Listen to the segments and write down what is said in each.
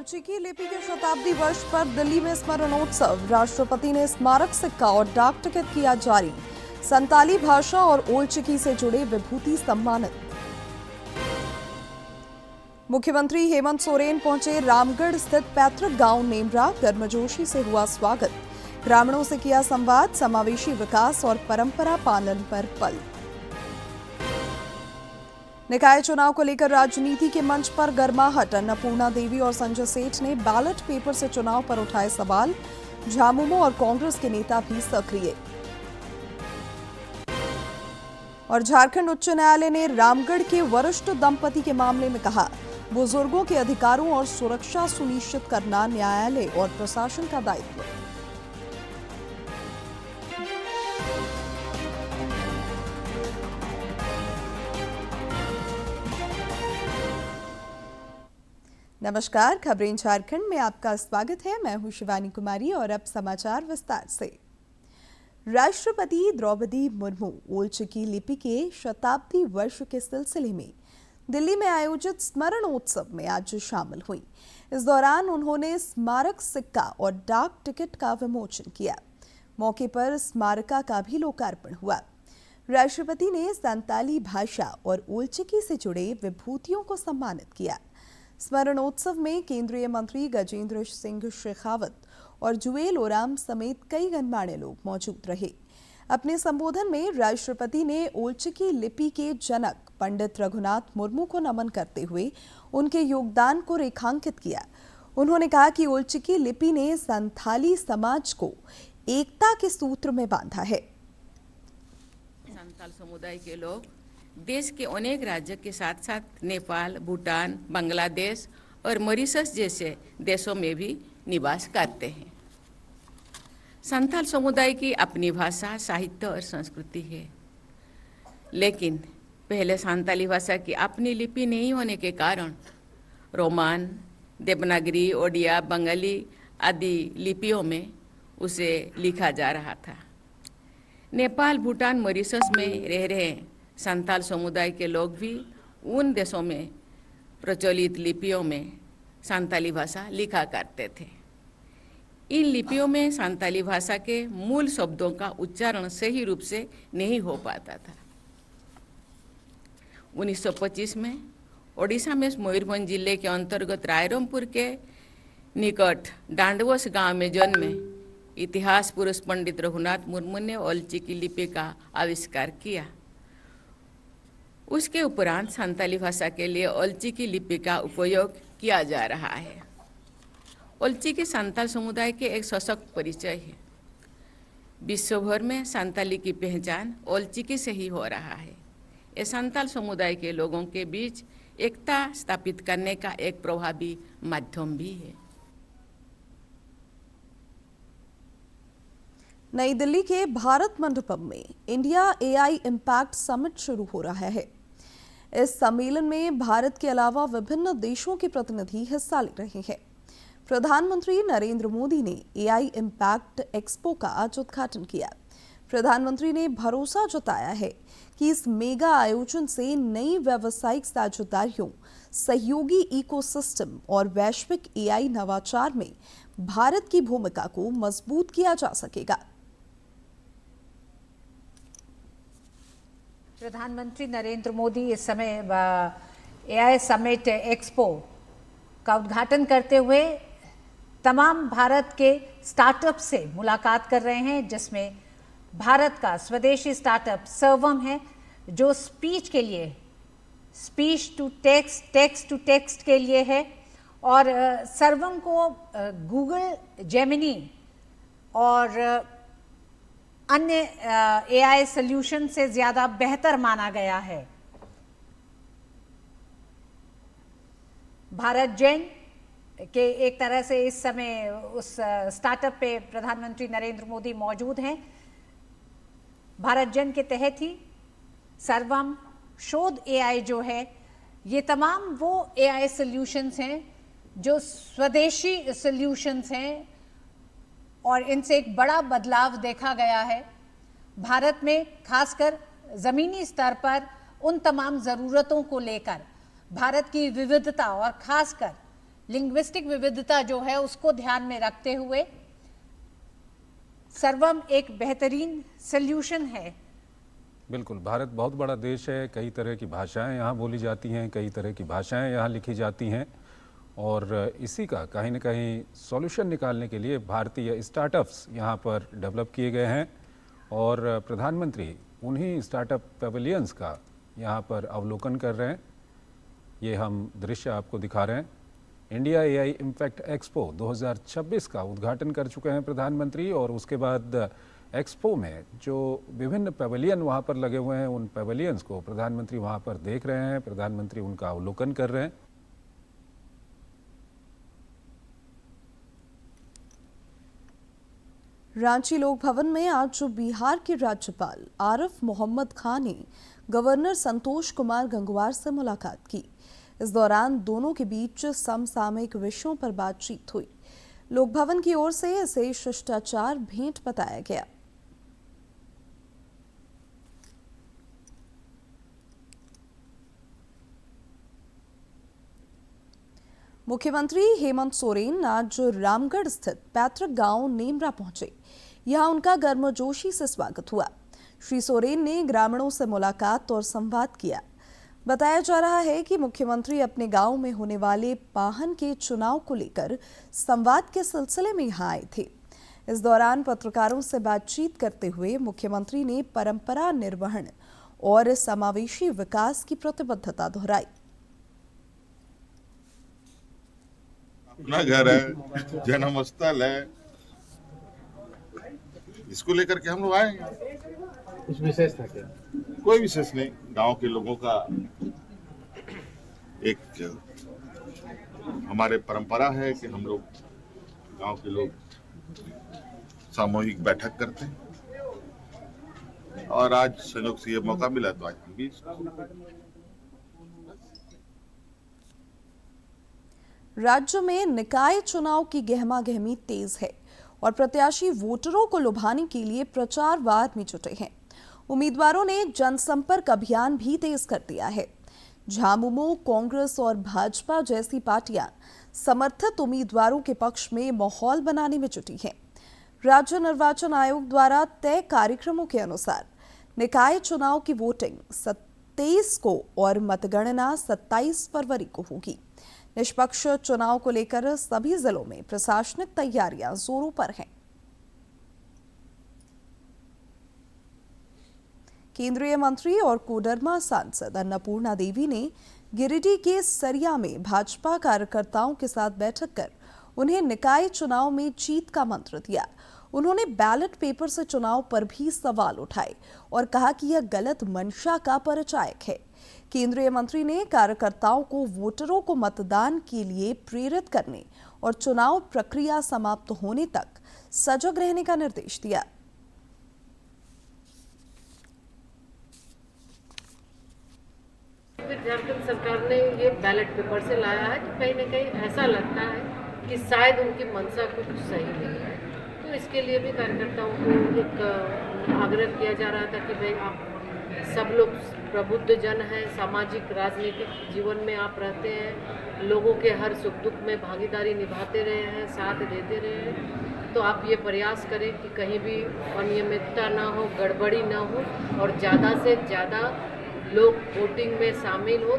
ओलचिकी लिपि के शताब्दी वर्ष पर दिल्ली में स्मरणोत्सव। राष्ट्रपति ने स्मारक सिक्का और डाक टिकट किया जारी। संताली भाषा और ओलचिकी से जुड़े विभूति सम्मानित। मुख्यमंत्री हेमंत सोरेन पहुंचे रामगढ़ स्थित पैतृक गांव नेमरा। गर्मजोशी से हुआ स्वागत। ग्रामीणों से किया संवाद। समावेशी विकास और परंपरा पालन पर बल। निकाय चुनाव को लेकर राजनीति के मंच पर गर्माहट। अन्नपूर्णा देवी और संजय सेठ ने बैलेट पेपर से चुनाव पर उठाए सवाल। झामुमो और कांग्रेस के नेता भी सक्रिय। और झारखंड उच्च न्यायालय ने रामगढ़ के वरिष्ठ दंपति के मामले में कहा, बुजुर्गों के अधिकारों और सुरक्षा सुनिश्चित करना न्यायालय और प्रशासन का दायित्व। नमस्कार, खबरें झारखंड में आपका स्वागत है। मैं हूं शिवानी कुमारी और अब समाचार विस्तार से। राष्ट्रपति द्रौपदी मुर्मू ओलचिकी लिपि के शताब्दी वर्ष के सिलसिले में दिल्ली में आयोजित स्मरणोत्सव में आज शामिल हुई। इस दौरान उन्होंने स्मारक सिक्का और डाक टिकट का विमोचन किया। मौके पर स्मारका का भी लोकार्पण हुआ। राष्ट्रपति ने संताली भाषा और ओलचिकी से जुड़े विभूतियों को सम्मानित किया। स्मरणोत्सव में केंद्रीय मंत्री गजेंद्र सिंह शेखावत और जुएल ओराम समेत कई गणमान्य लोग मौजूद रहे। अपने संबोधन में राष्ट्रपति ने ओलचिकी लिपि के जनक पंडित रघुनाथ मुर्मू को नमन करते हुए उनके योगदान को रेखांकित किया। उन्होंने कहा कि ओलचिकी लिपि ने संथाली समाज को एकता के सूत्र में बांधा है। संथाल समुदाय के लोग देश के अनेक राज्यों के साथ साथ नेपाल, भूटान, बांग्लादेश और मॉरिशस जैसे देशों में भी निवास करते हैं। संथाल समुदाय की अपनी भाषा, साहित्य और संस्कृति है, लेकिन पहले संथाली भाषा की अपनी लिपि नहीं होने के कारण रोमान, देवनागरी, ओडिया, बंगाली आदि लिपियों में उसे लिखा जा रहा था। नेपाल, भूटान, मॉरिशस में रह रहे संथाल समुदाय के लोग भी उन देशों में प्रचलित लिपियों में संथाली भाषा लिखा करते थे। इन लिपियों में संथाली भाषा के मूल शब्दों का उच्चारण सही रूप से नहीं हो पाता था। 1925 में ओडिशा में मयूरभंज जिले के अंतर्गत रायरंगपुर के निकट डांडवस गांव में जन्मे इतिहास पुरुष पंडित रघुनाथ मुर्मू ने ओलचिकी लिपि का आविष्कार किया। उसके उपरांत संथाली भाषा के लिए ओलचिकी लिपि का उपयोग किया जा रहा है। ओलचिकी संथाल समुदाय के एक सशक्त परिचय है। विश्व भर में संथाली की पहचान ओलचिकी से ही हो रहा है। ये संथाल समुदाय के लोगों के बीच एकता स्थापित करने का एक प्रभावी माध्यम भी है। नई दिल्ली के भारत मंडपम में इंडिया एआई इम्पैक्ट समिट शुरू हो रहा है। इस सम्मेलन में भारत के अलावा विभिन्न देशों के प्रतिनिधि हिस्सा ले रहे हैं। प्रधानमंत्री नरेंद्र मोदी ने एआई इम्पैक्ट एक्सपो का आज उद्घाटन किया। प्रधानमंत्री ने भरोसा जताया है कि इस मेगा आयोजन से नई व्यावसायिक साझेदारियों, सहयोगी इकोसिस्टम और वैश्विक एआई नवाचार में भारत की भूमिका को मजबूत किया जा सकेगा। प्रधानमंत्री नरेंद्र मोदी इस समय एआई समिट एक्सपो का उद्घाटन करते हुए तमाम भारत के स्टार्टअप से मुलाकात कर रहे हैं, जिसमें भारत का स्वदेशी स्टार्टअप सर्वम है, जो स्पीच के लिए, speech to text, text to text के लिए है। और सर्वम को गूगल जेमिनी और अन्य एआई सॉल्यूशन से ज़्यादा बेहतर माना गया है। भारत जेन के एक तरह से इस समय उस स्टार्टअप पे प्रधानमंत्री नरेंद्र मोदी मौजूद हैं। भारत जेन के तहत ही सर्वम शोध एआई जो है, ये तमाम वो एआई सॉल्यूशंस हैं जो स्वदेशी सॉल्यूशंस हैं और इनसे एक बड़ा बदलाव देखा गया है। भारत में खासकर ज़मीनी स्तर पर उन तमाम ज़रूरतों को लेकर भारत की विविधता और खासकर लिंग्विस्टिक विविधता जो है उसको ध्यान में रखते हुए सर्वम एक बेहतरीन सल्यूशन है। बिल्कुल, भारत बहुत बड़ा देश है, कई तरह की भाषाएं यहाँ बोली जाती हैं, कई तरह की भाषाएं यहाँ लिखी जाती हैं और इसी का कहीं न कहीं सॉल्यूशन निकालने के लिए भारतीय स्टार्टअप्स यहाँ पर डेवलप किए गए हैं और प्रधानमंत्री उन्हीं स्टार्टअप पेविलियंस का यहाँ पर अवलोकन कर रहे हैं। ये हम दृश्य आपको दिखा रहे हैं। इंडिया एआई इम्पैक्ट एक्सपो 2026 का उद्घाटन कर चुके हैं प्रधानमंत्री और उसके बाद एक्सपो में जो विभिन्न पेविलियन वहाँ पर लगे हुए हैं उन पेविलियंस को प्रधानमंत्री वहाँ पर देख रहे हैं, प्रधानमंत्री उनका अवलोकन कर रहे हैं। रांची लोक भवन में आज बिहार के राज्यपाल आरिफ मोहम्मद खान ने गवर्नर संतोष कुमार गंगवार से मुलाकात की। इस दौरान दोनों के बीच समसामयिक विषयों पर बातचीत हुई। लोक भवन की ओर से इसे शिष्टाचार भेंट बताया गया। मुख्यमंत्री हेमंत सोरेन आज रामगढ़ स्थित पैतृक गांव नेमरा पहुंचे। यहां उनका गर्मजोशी से स्वागत हुआ। श्री सोरेन ने ग्रामीणों से मुलाकात और संवाद किया। बताया जा रहा है कि मुख्यमंत्री अपने गांव में होने वाले पाहन के चुनाव को लेकर संवाद के सिलसिले में यहां आए थे। इस दौरान पत्रकारों से बातचीत करते हुए मुख्यमंत्री ने परंपरा निर्वहन और समावेशी विकास की प्रतिबद्धता दोहराई। अपना घर है, जन्म स्थल है, इसको लेकर के हम लोग आए। कुछ विशेष था क्या? कोई विशेष नहीं, गांव के लोगों का एक हमारे परंपरा है कि हम लोग गांव के लोग सामूहिक बैठक करते हैं और आज संयोग से ये मौका मिला तो आज हम भी राज्य में निकाय चुनाव की गहमागहमी तेज है और प्रत्याशी वोटरों को लुभाने के लिए प्रचार वार में जुटे हैं। उम्मीदवारों ने जनसंपर्क अभियान भी तेज कर दिया है। झामुमो, कांग्रेस और भाजपा जैसी पार्टियां समर्थित उम्मीदवारों के पक्ष में माहौल बनाने में जुटी हैं। राज्य निर्वाचन आयोग द्वारा तय कार्यक्रमों के अनुसार निकाय चुनाव की वोटिंग 27 को और मतगणना 27 फरवरी को होगी। निष्पक्ष चुनाव को लेकर सभी जिलों में प्रशासनिक तैयारियां जोरों पर हैं। केंद्रीय मंत्री और कोडरमा सांसद अन्नपूर्णा देवी ने गिरिडीह के सरिया में भाजपा कार्यकर्ताओं के साथ बैठक कर उन्हें निकाय चुनाव में जीत का मंत्र दिया। उन्होंने बैलेट पेपर से चुनाव पर भी सवाल उठाए और कहा कि यह गलत मंशा का परिचायक है। केंद्रीय मंत्री ने कार्यकर्ताओं को वोटरों को मतदान के लिए प्रेरित करने और चुनाव प्रक्रिया समाप्त होने तक सजग रहने का निर्देश दिया। फिर झारखंड सरकार ने ये बैलेट पेपर से लाया है तो कहीं ना कहीं ऐसा लगता है कि शायद उनकी मंशा कुछ सही नहीं है। तो इसके लिए भी कार्यकर्ताओं को एक आग्रह किया जा रहा था कि भाई आप सब लोग प्रबुद्ध जन हैं, सामाजिक राजनीतिक जीवन में आप रहते हैं, लोगों के हर सुख दुख में भागीदारी निभाते रहे हैं, साथ देते रहे हैं, तो आप ये प्रयास करें कि कहीं भी अनियमितता ना हो, गड़बड़ी ना हो और ज़्यादा से ज़्यादा लोग वोटिंग में शामिल हो।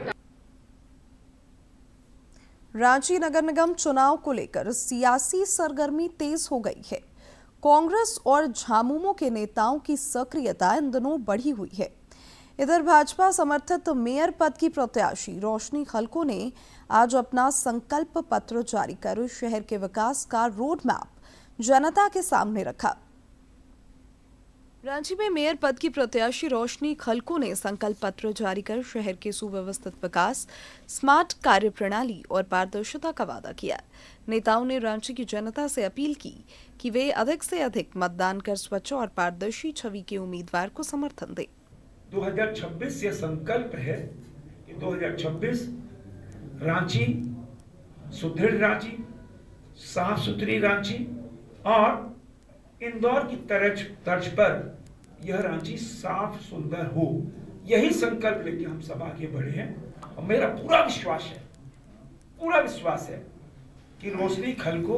रांची नगर निगम चुनाव को लेकर सियासी सरगर्मी तेज हो गई है। कांग्रेस और झामुमो के नेताओं की सक्रियता इन दिनों बढ़ी हुई है। इधर भाजपा समर्थित मेयर पद की प्रत्याशी रोशनी खलको ने आज अपना संकल्प पत्र जारी कर शहर के विकास का रोड मैप जनता के सामने रखा। रांची में मेयर पद की प्रत्याशी रोशनी खलको ने संकल्प पत्र जारी कर शहर के सुव्यवस्थित विकास, स्मार्ट कार्यप्रणाली और पारदर्शिता का वादा किया। नेताओं ने रांची की जनता से अपील की कि वे अधिक से अधिक मतदान कर स्वच्छ और पारदर्शी छवि के उम्मीदवार को समर्थन दें। 2026 यह संकल्प है कि 2026 रांची सुदृढ़ रांची, साफ सुथरी रांची और इंदौर की तर्ज पर यह रांची साफ सुंदर हो। यही संकल्प लेके हम सब आगे बढ़े हैं और मेरा पूरा विश्वास है कि रोशनी खलको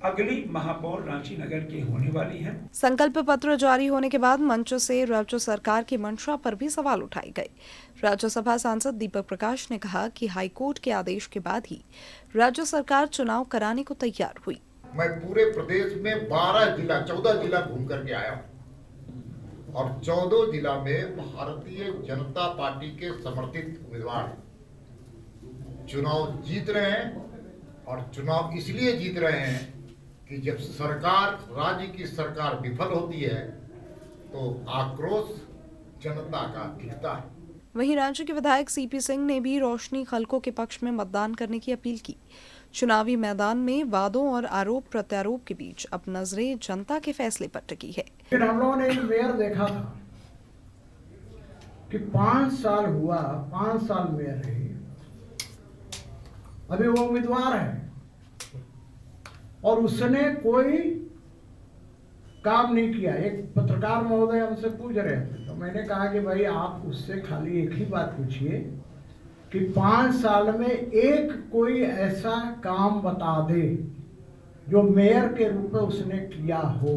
अगली महापौर रांची नगर की होने वाली है। संकल्प पत्र जारी होने के बाद मंच से राज्य सरकार की मंशा पर भी सवाल उठाए गए। राज्यसभा सांसद दीपक प्रकाश ने कहा कि हाईकोर्ट के आदेश के बाद ही राज्य सरकार चुनाव कराने को तैयार हुई। मैं पूरे प्रदेश में 14 जिला घूम करके आया हूं और 14 जिला में भारतीय जनता पार्टी के समर्थित उम्मीदवार चुनाव जीत रहे हैं और चुनाव इसलिए जीत रहे हैं कि जब सरकार, राज्य की सरकार विफल होती है तो आक्रोश जनता का दिखता है। वहीं राज्य के विधायक सीपी सिंह ने भी रोशनी खलको के पक्ष में मतदान करने की अपील की। चुनावी मैदान में वादों और आरोप प्रत्यारोप के बीच अब नजरें जनता के फैसले पर टिकी है। फिर हम लोगों ने एक मेयर देखा था कि 5 साल हुआ, 5 साल मेयर रही, अभी वो उम्मीदवार है और उसने कोई काम नहीं किया। एक पत्रकार महोदय हमसे पूछ रहे थे तो मैंने कहा कि भाई आप उससे खाली एक ही बात पूछिए कि 5 साल में एक कोई ऐसा काम बता दे जो मेयर के रूप में उसने किया हो।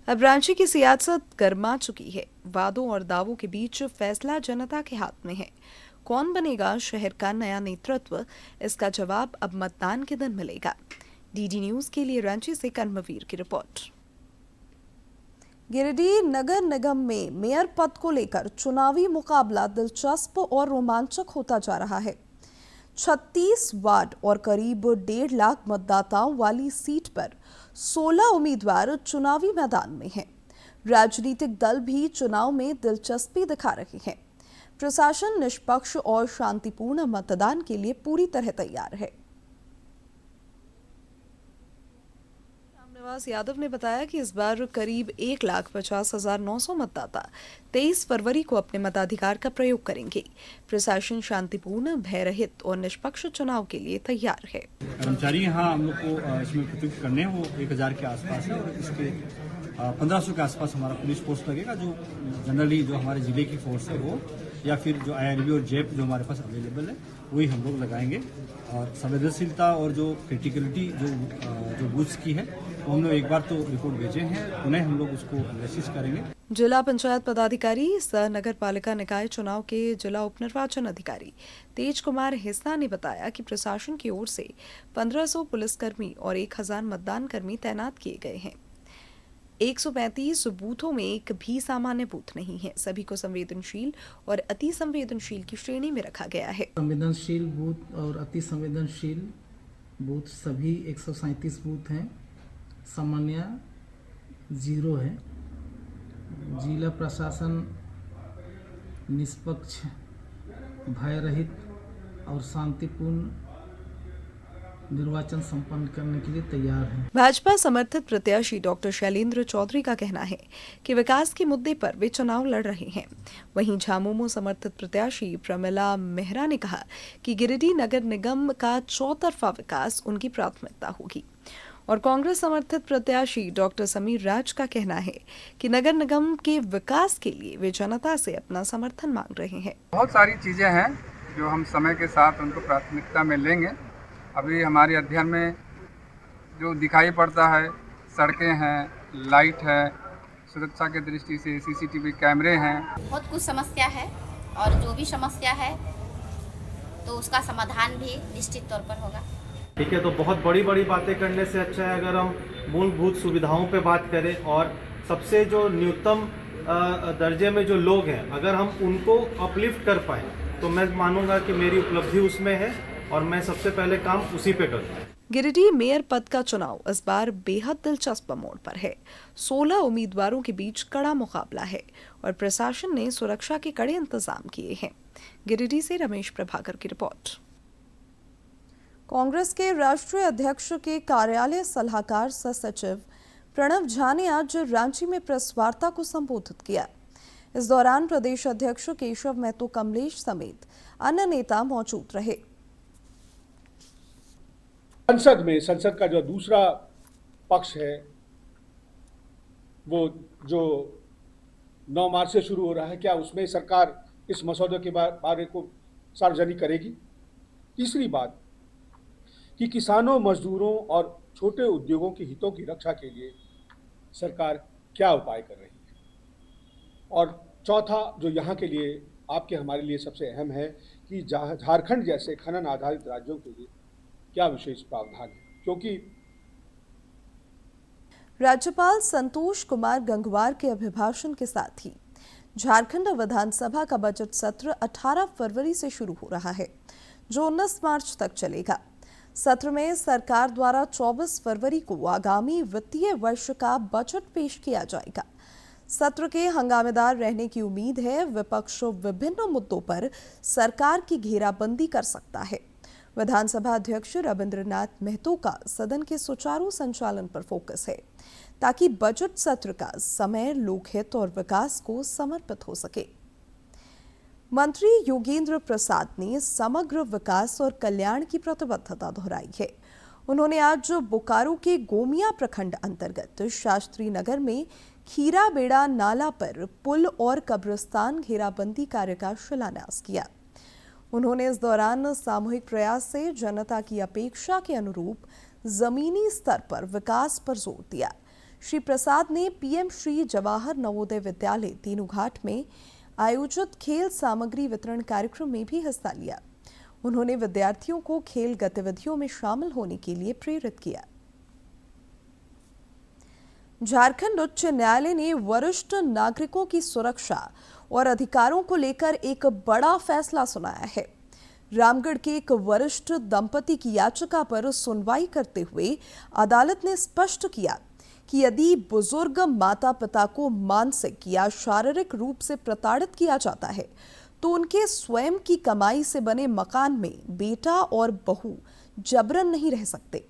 अब रांची की सियासत गर्मा चुकी है। वादों और दावों के बीच फैसला जनता के हाथ में है। कौन बनेगा शहर का नया नेतृत्व, इसका जवाब अब मतदान के दिन मिलेगा। डीडी न्यूज के लिए रांची से कर्मवीर की रिपोर्ट। गिरिडीह नगर निगम में मेयर पद को लेकर चुनावी मुकाबला दिलचस्प और रोमांचक होता जा रहा है। 36 वार्ड और करीब 1.5 लाख मतदाताओं वाली सीट पर 16 उम्मीदवार चुनावी मैदान में हैं। राजनीतिक दल भी चुनाव में दिलचस्पी दिखा रहे हैं। प्रशासन निष्पक्ष और शांतिपूर्ण मतदान के लिए पूरी तरह तैयार है। रामनिवास यादव ने बताया कि इस बार करीब 1,50,900 मतदाता 23 फरवरी को अपने मताधिकार का प्रयोग करेंगे। प्रशासन शांतिपूर्ण, भयरहित और निष्पक्ष चुनाव के लिए तैयार है। कर्मचारी यहाँ हम लोग को इसमें प्रतिनियुक्त करने हैं, वो 1000 के आसपास है और इसके 1500 के आसपास हमारा पुलिस फोर्स लगेगा, जो जनरली जो हमारे जिले की फोर्स है वो, या फिर जो IRB और जेप जो हमारे पास अवेलेबल है वही हम लोग लगाएंगे। और संवेदनशीलता और जो क्रिटिकलिटी जो बूथ्स की है वो हम लोग एक बार तो रिपोर्ट भेजे हैं, उन्हें हम लोग उसको एनालिसिस करेंगे। जिला पंचायत पदाधिकारी सह नगर पालिका निकाय चुनाव के जिला उप निर्वाचन अधिकारी तेज कुमार हिस्सा ने बताया कि प्रशासन की ओर से 1500 पुलिसकर्मी और 1000 मतदान कर्मी तैनात किए गए हैं। 135 बूथों में एक भी सामान्य बूथ नहीं है। सभी को संवेदनशील और अति संवेदनशील की श्रेणी में रखा गया है। संवेदनशील बूथ और अति संवेदनशील बूथ सभी 137 बूथ हैं। सामान्य 0 है। जिला प्रशासन निष्पक्ष, भयरहित और शांतिपूर्ण निर्वाचन संपन्न करने के लिए तैयार है। भाजपा समर्थित प्रत्याशी डॉक्टर शैलेंद्र चौधरी का कहना है कि विकास के मुद्दे पर वे चुनाव लड़ रहे हैं। वहीं झामुमो समर्थित प्रत्याशी प्रमिला मेहरा ने कहा कि गिरिडीह नगर निगम का चौतरफा विकास उनकी प्राथमिकता होगी। और कांग्रेस समर्थित प्रत्याशी डॉक्टर समीर राज का कहना है कि नगर निगम के विकास के लिए वे जनता से अपना समर्थन मांग रहे हैं। बहुत सारी चीजें हैं जो हम समय के साथ उनको प्राथमिकता में लेंगे। अभी हमारे अध्ययन में जो दिखाई पड़ता है, सड़कें हैं, लाइट है, सुरक्षा के दृष्टि से CCTV कैमरे हैं। बहुत कुछ समस्या है और जो भी समस्या है तो उसका समाधान भी निश्चित तौर पर होगा। ठीक है, तो बहुत बड़ी बड़ी बातें करने से अच्छा है अगर हम मूलभूत सुविधाओं पे बात करें और सबसे जो न्यूनतम दर्जे में जो लोग हैं अगर हम उनको अपलिफ्ट कर पाए तो मैं मानूंगा कि मेरी उपलब्धि उसमें है और मैं सबसे पहले काम उसी पे करूँगा। गिरिडीह मेयर पद का चुनाव इस बार बेहद दिलचस्प मोड़ पर है। 16 उम्मीदवारों के बीच कड़ा मुकाबला है और प्रशासन ने सुरक्षा के कड़े इंतजाम किए हैं। गिरिडीह से रमेश प्रभाकर की रिपोर्ट। कांग्रेस के राष्ट्रीय अध्यक्ष के कार्यालय सलाहकार सह सचिव प्रणव झा ने आज रांची में प्रेस वार्ता को संबोधित किया। इस दौरान प्रदेश अध्यक्ष केशव महतो कमलेश समेत अन्य नेता मौजूद रहे। संसद का जो दूसरा पक्ष है वो जो 9 मार्च से शुरू हो रहा है, क्या उसमें सरकार इस मसौदे के बारे को सार्वजनिक करेगी? तीसरी बात कि किसानों, मजदूरों और छोटे उद्योगों के हितों की रक्षा के लिए सरकार क्या उपाय कर रही है। और चौथा जो यहाँ के लिए आपके हमारे लिए सबसे अहम है कि झारखंड जैसे खनन आधारित राज्यों के लिए क्या विशेष प्रावधान है, क्योंकि राज्यपाल संतोष कुमार गंगवार के अभिभाषण के साथ ही झारखंड विधानसभा का बजट सत्र 18 फरवरी से शुरू हो रहा है, जो 19 मार्च तक चलेगा। सत्र में सरकार द्वारा 24 फरवरी को आगामी वित्तीय वर्ष का बजट पेश किया जाएगा। सत्र के हंगामेदार रहने की उम्मीद है। विपक्ष विभिन्न मुद्दों पर सरकार की घेराबंदी कर सकता है। विधानसभा अध्यक्ष रविंद्रनाथ महतो का सदन के सुचारू संचालन पर फोकस है, ताकि बजट सत्र का समय लोकहित और विकास को समर्पित हो सके। मंत्री योगेंद्र प्रसाद ने समग्र विकास और कल्याण की प्रतिबद्धता दोहराई है। उन्होंने आज बोकारो के गोमिया प्रखंड अंतर्गत शास्त्री नगर में खीरा बेड़ा नाला पर पुल और कब्रिस्तान घेराबंदी कार्य का शिलान्यास किया। उन्होंने इस दौरान सामूहिक प्रयास से जनता की अपेक्षा के अनुरूप जमीनी स्तर पर विकास पर जोर दिया। श्री प्रसाद ने पीएम श्री जवाहर नवोदय विद्यालय तीनूघाट में आयोजित खेल सामग्री वितरण कार्यक्रम में भी हिस्सा लिया। उन्होंने विद्यार्थियों को खेल गतिविधियों में शामिल होने के लिए प्रेरित किया। झारखंड उच्च न्यायालय ने वरिष्ठ नागरिकों की सुरक्षा और अधिकारों को लेकर एक बड़ा फैसला सुनाया है। रामगढ़ के एक वरिष्ठ दंपति की याचिका पर सुनवाई करते हुए अदालत ने स्पष्ट किया कि यदि बुजुर्ग माता पिता को मानसिक या शारीरिक रूप से प्रताड़ित किया जाता है तो उनके स्वयं की कमाई से बने मकान में बेटा और बहू जबरन नहीं रह सकते।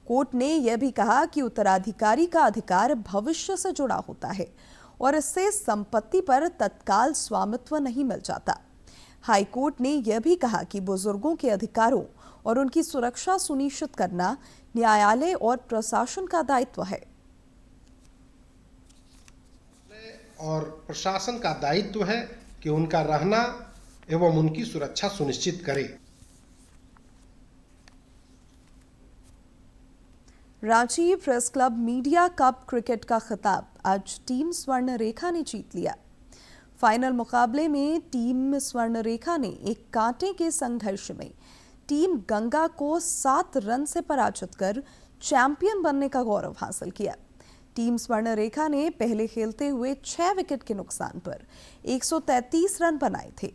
कोर्ट ने यह भी कहा कि उत्तराधिकारी का अधिकार भविष्य से जुड़ा होता है और इससे संपत्ति पर तत्काल स्वामित्व नहीं मिल जाता। हाईकोर्ट ने यह भी कहा कि बुजुर्गों के अधिकारों और उनकी सुरक्षा सुनिश्चित करना न्यायालय और प्रशासन का दायित्व है। और प्रशासन का दायित्व है कि उनका रहना एवं उनकी सुरक्षा सुनिश्चित करे। Ranchi press club media cup cricket का खिताब आज टीम स्वर्ण रेखा ने जीत लिया। फाइनल मुकाबले में टीम स्वर्ण रेखा ने एक कांटे के संघर्ष में टीम गंगा को 7 रन से पराजित कर चैंपियन बनने का गौरव हासिल किया। टीम स्वर्ण रेखा ने पहले खेलते हुए 6 विकेट के नुकसान पर 133 रन बनाए थे।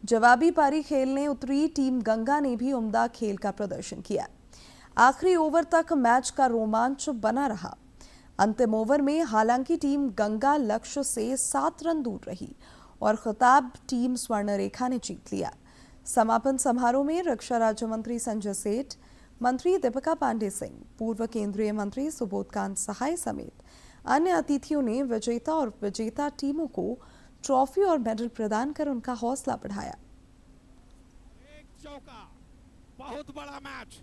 जवाबी पारी खेलने उतरी टीम गंगा ने भी उम्दा खेल का प्रदर्शन किया। आखिरी ओवर तक मैच का रोमांच बना रहा। अंतिम ओवर में हालांकि टीम गंगा लक्ष्य से 7 रन दूर रही और खिताब टीम स्वर्ण रेखा ने जीत लिया। समापन समारोह में रक्षा राज्य मंत्री संजय सेठ, मंत्री दीपिका पांडे सिंह, पूर्व केंद्रीय मंत्री सुबोधकांत सहाय समेत अन्य अतिथियों ने विजेता और विजेता टीमों को ट्रॉफी और मेडल प्रदान कर उनका हौसला बढ़ाया। एक चौका, बहुत बड़ा मैच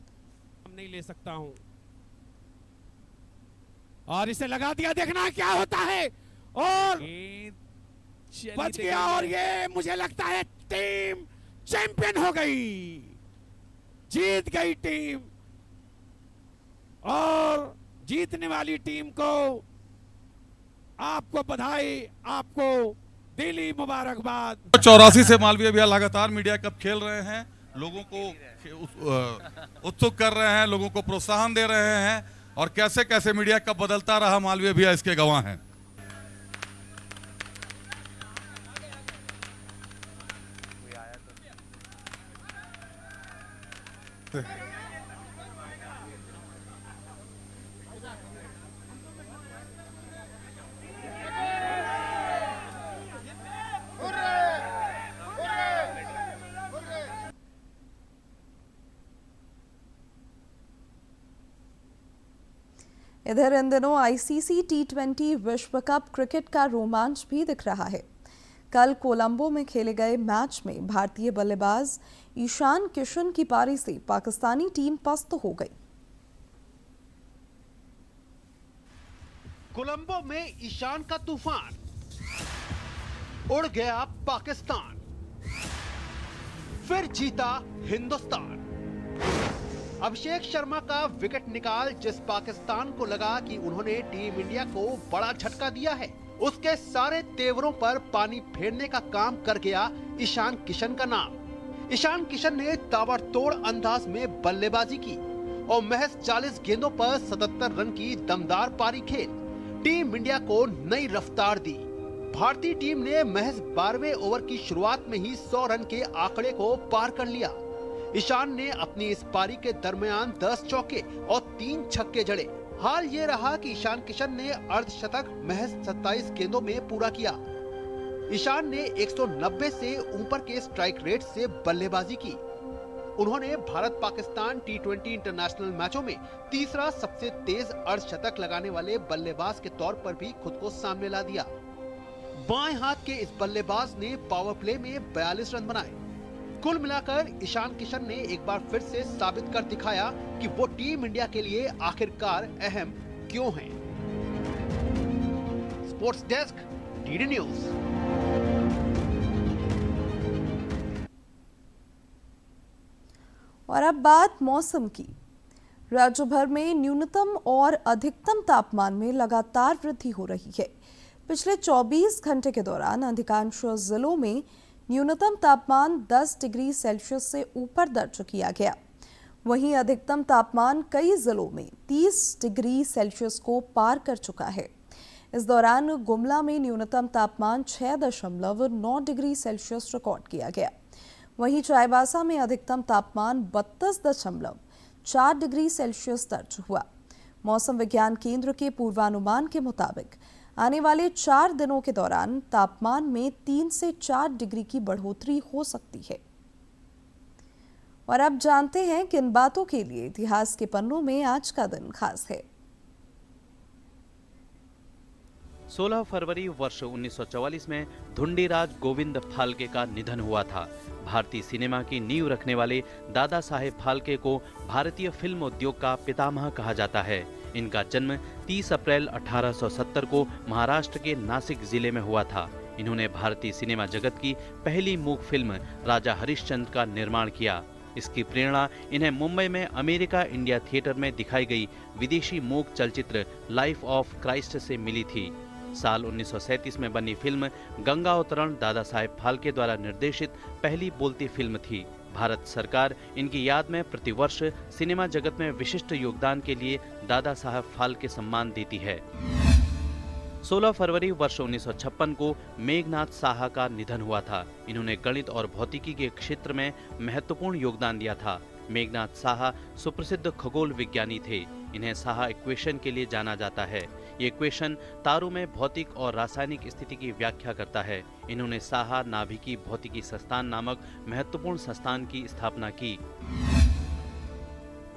हम नहीं ले सकता हूं और इसे लगा दिया, देखना क्या होता है और बच गया और ये मुझे लगता है टीम चैंपियन हो गई, जीत गई टीम और जीतने वाली टीम को आपको बधाई, आपको दिली मुबारकबाद। 84 से मालवीय भैया लगातार मीडिया कप खेल रहे हैं, लोगों को उत्सुक कर रहे हैं, लोगों को प्रोत्साहन दे रहे हैं और कैसे कैसे मीडिया कप बदलता रहा मालवीय भैया इसके गवाह हैं। इधर इन दिनों आईसीसी T20 विश्व कप क्रिकेट का रोमांच भी दिख रहा है। कल कोलंबो में खेले गए मैच में भारतीय बल्लेबाज ईशान किशन की पारी से पाकिस्तानी टीम पस्त हो गई। कोलंबो में ईशान का तूफान, उड़ गया पाकिस्तान, फिर जीता हिंदुस्तान। अभिषेक शर्मा का विकेट निकाल जिस पाकिस्तान को लगा कि उन्होंने टीम इंडिया को बड़ा झटका दिया है, उसके सारे तेवरों पर पानी फेरने का काम कर गया ईशान किशन का नाम। ईशान किशन ने ताबड़तोड़ अंदाज में बल्लेबाजी की और महज 40 गेंदों पर 77 रन की दमदार पारी खेल टीम इंडिया को नई रफ्तार दी। भारतीय टीम ने महज 12वें ओवर की शुरुआत में ही 100 रन के आंकड़े को पार कर लिया। ईशान ने अपनी इस पारी के दरमियान 10 चौके और 3 छक्के जड़े। हाल ये रहा कि ईशान किशन ने अर्धशतक महज 27 गेंदों में पूरा किया। ईशान ने 190 से ऊपर के स्ट्राइक रेट से बल्लेबाजी की। उन्होंने भारत पाकिस्तान T20 इंटरनेशनल मैचों में तीसरा सबसे तेज अर्धशतक लगाने वाले बल्लेबाज के तौर पर भी खुद को सामने ला दिया। बाएं हाथ के इस बल्लेबाज ने पावर प्ले में 42 रन बनाए। कुल मिलाकर ईशान किशन ने एक बार फिर से साबित कर दिखाया कि वो टीम इंडिया के लिए आखिरकार अहम क्यों हैं। Sports desk, DD news. और अब बात मौसम की। राज्य भर में न्यूनतम और अधिकतम तापमान में लगातार वृद्धि हो रही है। पिछले 24 घंटे के दौरान अधिकांश जिलों में न्यूनतम तापमान 10 डिग्री सेल्सियस से ऊपर दर्ज किया गया। वहीं अधिकतम तापमान कई जिलों में 30 डिग्री सेल्सियस को पार कर चुका है। इस दौरान गुमला में न्यूनतम तापमान 6.9 डिग्री सेल्सियस रिकॉर्ड किया गया। वहीं चाईबासा में अधिकतम तापमान 32.4 डिग्री सेल्सियस दर्ज हुआ। मौसम विज्ञान केंद्र के पूर्वानुमान के मुताबिक आने वाले 4 दिनों के दौरान तापमान में 3 से 4 डिग्री की बढ़ोतरी हो सकती है। और अब जानते हैं किन बातों के लिए इतिहास के पन्नों में आज का दिन खास है। 16 फरवरी वर्ष 1944 में धुंडीराज गोविंद फाल्के का निधन हुआ था। भारतीय सिनेमा की नींव रखने वाले दादा साहेब फाल्के को भारतीय फिल्म उद्योग का पितामह कहा जाता है। इनका जन्म 30 अप्रैल 1870 को महाराष्ट्र के नासिक जिले में हुआ था। इन्होंने भारतीय सिनेमा जगत की पहली मूक फिल्म राजा हरिश्चंद्र का निर्माण किया। इसकी प्रेरणा इन्हें मुंबई में अमेरिका इंडिया थिएटर में दिखाई गई विदेशी मूक चलचित्र लाइफ ऑफ क्राइस्ट से मिली थी। साल 1937 में बनी फिल्म गंगा अवतरण दादा साहेब फाल्के द्वारा निर्देशित पहली बोलती फिल्म थी। भारत सरकार इनकी याद में प्रतिवर्ष सिनेमा जगत में विशिष्ट योगदान के लिए दादा साहब फाल्के सम्मान देती है। 16 फरवरी वर्ष 1956 को मेघनाथ साहा का निधन हुआ था। इन्होंने गणित और भौतिकी के क्षेत्र में महत्वपूर्ण योगदान दिया था। मेघनाथ साहा सुप्रसिद्ध खगोल विज्ञानी थे। इन्हें साहा इक्वेशन के लिए जाना जाता है। ये इक्वेशन तारों में भौतिक और रासायनिक स्थिति की व्याख्या करता है। इन्होंने साहा नाभिकीय भौतिकी संस्थान नामक महत्वपूर्ण संस्थान की स्थापना की।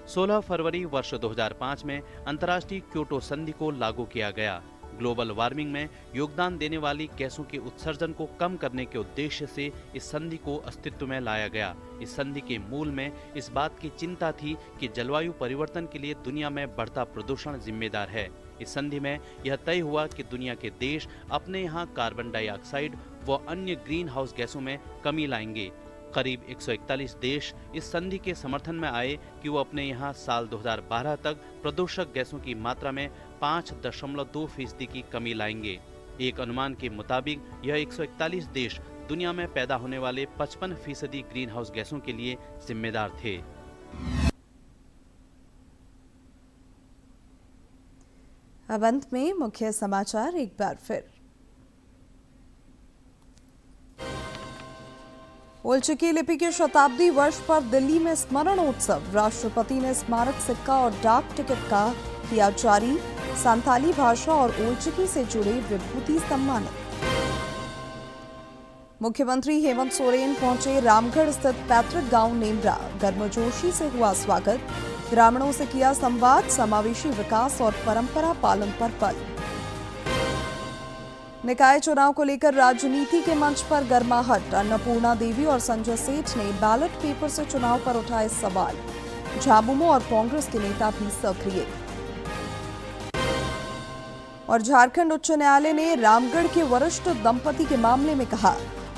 16 फरवरी वर्ष 2005 में अंतर्राष्ट्रीय क्योटो संधि को लागू किया गया। ग्लोबल वार्मिंग में योगदान देने वाली गैसों के उत्सर्जन को कम करने के उद्देश्य से इस संधि को अस्तित्व में लाया गया। इस संधि के मूल में इस बात की चिंता थी कि जलवायु परिवर्तन के लिए दुनिया में बढ़ता प्रदूषण जिम्मेदार है। इस संधि में यह तय हुआ कि दुनिया के देश अपने यहाँ कार्बन डाइऑक्साइड व अन्य ग्रीन हाउस गैसों में कमी लाएंगे। करीब 141 देश इस संधि के समर्थन में आए कि वो अपने यहाँ साल 2012 तक प्रदूषक गैसों की मात्रा में 5.2% की कमी लाएंगे। एक अनुमान के मुताबिक यह 141 देश दुनिया में पैदा होने वाले 55% ग्रीन हाउस गैसों के लिए जिम्मेदार थे। अब अंत में मुख्य समाचार एक बार फिर। ओलचिकी लिपि के शताब्दी वर्ष पर दिल्ली में स्मरणोत्सव। राष्ट्रपति ने स्मारक सिक्का और डाक टिकट का किया जारी। संथाली भाषा और ओलचिकी से जुड़े विभूति सम्मानित। मुख्यमंत्री हेमंत सोरेन पहुंचे रामगढ़ स्थित पैतृक गांव नेमरा। गर्मजोशी से हुआ स्वागत। ग्रामीणों से किया संवाद। समावेशी विकास और परंपरा पालन पर बल। निकाय चुनाव को लेकर राजनीति के मंच पर गर्माहट। अन्नपूर्णा देवी और संजय सेठ ने बैलेट पेपर से चुनाव पर उठाए सवाल। झामुमो और कांग्रेस के नेता भी सक्रिय। और झारखंड उच्च न्यायालय ने रामगढ़ के वरिष्ठ दंपति के मामले में कहा,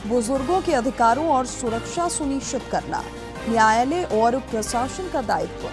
बुजुर्गों के अधिकारों और सुरक्षा सुनिश्चित करना न्यायालय और प्रशासन का दायित्व।